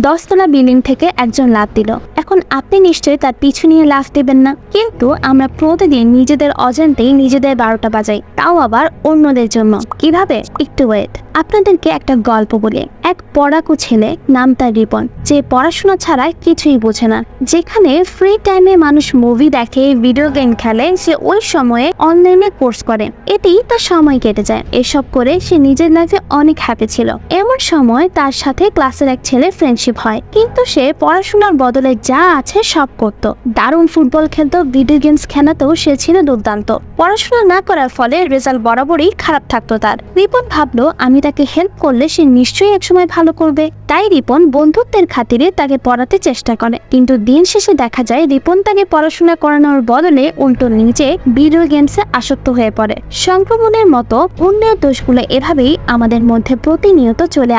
10 তলা বিল্ডিং থেকে একজন লাফ দিল। এখন আপনি নিশ্চয়ই তার পিছু নিয়ে লাফ দেবেন না, কিন্তু আমরা প্রতিদিন নিজেদের অজান্তেই নিজেদের 12টা বাজাই, তাও আবার অন্যদের জন্য। কিভাবে? একটু ওয়েট, আপনাদেরকে একটা গল্প বলি। এক পড়াকু ছেলে, নাম তার রিপন, যে পড়াশোনা ছাড়া কিছুই বোঝে না। যেখানে ফ্রি টাইমে মানুষ মুভি দেখে, ভিডিও গেম খেলে, সে ওই সময়ে অনলাইনে কোর্স করে, এতেই তার সময় কেটে যায়। এসব করে সে নিজের লাইফে অনেক হ্যাপি ছিল। এমন সময় তার সাথে ক্লাসের এক ছেলে ফ্রেন্ডশিপ হয়, কিন্তু সে পড়াশোনার বদলে যা আছে সব করত। দারুণ ফুটবল খেলতো, ভিডিও গেমস খেলাতেও সে ছিল দুর্দান্ত। পড়াশোনা না করার ফলে রেজাল্ট বরাবরই খারাপ থাকতো তার। রিপন ভাবলো, আমি তাকে হেল্প করলে সে নিশ্চয়ই একসময় ভালো করবে। তাই রিপন বন্ধুত্বের খাতিরে তাকে পড়াতে চেষ্টা করে, কিন্তু দিন শেষে দেখা যায় রিপন তাকে পড়াশোনা করানোর বদলে উল্টো নিজে ভিডিও গেমসে আসক্ত হয়ে পড়ে। সংক্রমণের মতো অন্যের দোষগুলো এভাবেই আমাদের মধ্যে প্রতিনিয়ত চলে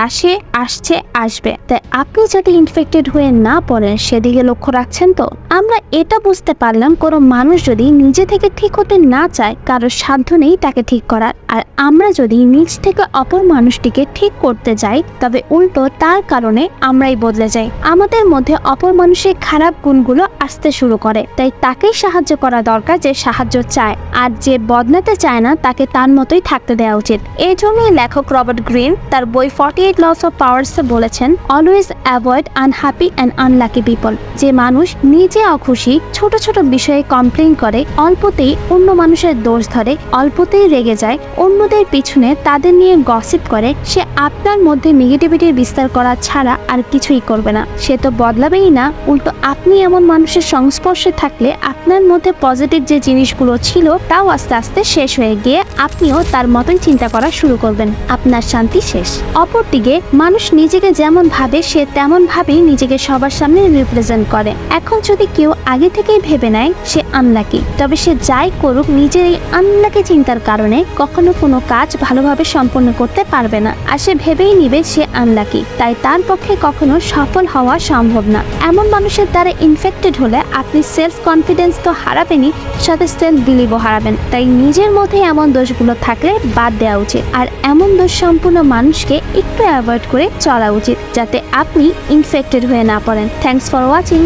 আসবে। তাই আপনি যাতে ইনফেক্টেড হয়ে না পড়েন সেদিকে লক্ষ্য রাখছেন তো? আমরা এটা বুঝতে পারলাম, কোনো মানুষ যদি নিজে থেকে ঠিক হতে না চায়, কারোর সাধ্য নেই তাকে ঠিক করার। আর আমরা যদি নিজ থেকে অপর মানুষটিকে ঠিক করতে যাই, তবে উল্টো তার কারণে আমরাই বদলে যাই। আমাদের মধ্যে অপর মানুষের খারাপ গুণগুলো আসতে শুরু করে। তাই তাকেই সাহায্য করা দরকার যে সাহায্য চায়, আর যে বদলাতে চায় না তাকে তার মতোই থাকতে দেওয়া উচিত। এই জন্যই লেখক রবার্ট গ্রিন তার বই 48 লস অফ পাওয়ার্সে বলেছেন, always avoid unhappy and unlucky people. যে মানুষ নিজে অখুশি, ছোট ছোট বিষয়ে কমপ্লেইন করে, অল্পতেই অন্য মানুষের দোষ ধরে, অল্পতেই রেগে যায়, অন্যদের পিছনে তাদের নিয়ে গসিপ করে, সে আপনার মধ্যে নেগেটিভিটির বিস্তার করা ছাড়া আর কিছুই করবে না। সে তো বদলাবেই না, উল্টো আপনি এমন মানুষের সংস্পর্শে থাকলে আপনার মধ্যে পজিটিভ যে জিনিসগুলো ছিল তাও আস্তে আস্তে শেষ হয়ে গিয়ে আপনিও তার মতন চিন্তা করা শুরু করবেন। আপনার শান্তি শেষ। অপরদিকে মানুষ নিজেকে যেমন ভাবে সে তেমন ভাবেই নিজেকে সবার সামনে রিপ্রেজেন্ট করে। এখন যদি কেউ আগে থেকেই ভেবে নেয় সে আনলাকি, তবে সে যাই করুক নিজের এই আনলাকি চিন্তার কারণে কখনো কোনো কাজ ভালোভাবে সম্পন্ন করতে পারবে না। আর সে ভেবেই নিবে সে আনলাকি, তাই তার পক্ষে কখনো সফল হওয়া সম্ভব না। এমন মানুষের দ্বারা ইনফেক্টেড হলে আপনি সেলফ কনফিডেন্স তো হারাবেনই, সাথে সেলফ বিলিভও হারাবেন। তাই নিজের মধ্যে এমন দোষগুলো থাকলে বাদ দেওয়া উচিত, আর এমন দোষ সম্পূর্ণ মানুষকে একটু অ্যাভয়েড করে চলা উচিত, যাতে আপনি ইনফেক্টেড হয়ে না পড়েন। Thanks for watching.